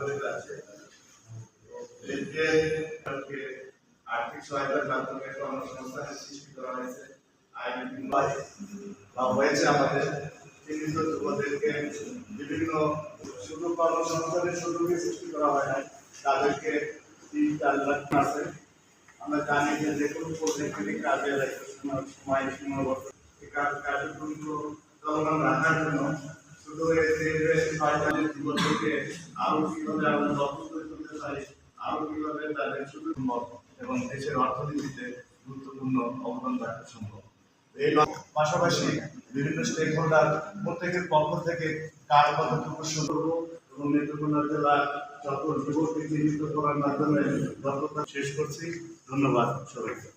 জড়িত আছে। এতে আর্থিক সহায়তার মাধ্যমে কর্মসংস্থানের সৃষ্টি করা হয়েছে। হয়েছে আমাদের চিহ্নিত যুবদেরকে বিভিন্ন শুধু কর্মসংস্থানের সুযোগের সৃষ্টি করা হয় না, তাদেরকে 3-4 লাখ আছে। আমরা জানি যে কোনো প্রজেক্টেরই কাজের একটা সময় সীমাবদ্ধ, এই কার্যক্রমগুলো চলমান রাখার জন্য শুধু শয়তানের যুবকদেরকে আরো কিভাবে আমরা দক্ষ করে তুলতে পারি, আরো কিভাবে তাদের শুধু এবং দেশের অর্থনীতিতে গুরুত্বপূর্ণ অবদান রাখা সম্ভব। এই পাশাপাশি বিভিন্ন স্টেক হোল্ডার প্রত্যেকের পক্ষ থেকে কার কতটুকু সুযোগ এবং নেত্রকোনা জেলার যত যুবককে চিহ্নিত করার মাধ্যমে দক্ষতা শেষ করছি। ধন্যবাদ সবাইকে।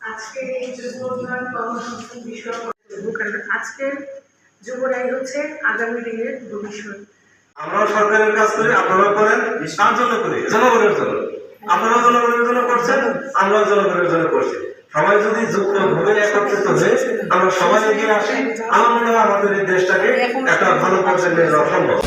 আজকের এই যুব উন্নয়ন কর্মসংস্থান বিষয় আজকের যুবরাই হচ্ছে আগামী দিনের ভবিষ্যৎ। আমরাও সরকারের কাজ করি, আপনারাও করেন, কার জন্য করি? জনগণের জন্য। আপনারাও জনগণের জন্য করছেন, আমরাও জনগণের জন্য করছি। সবাই যদি যুক্তভাবে একত্রিত হয়ে আমরা সবাই এগিয়ে আসি, আমার মনে হয় আমাদের এই দেশটাকে একটা ভালো পর্যায়ে নিয়ে যাওয়া সম্ভব।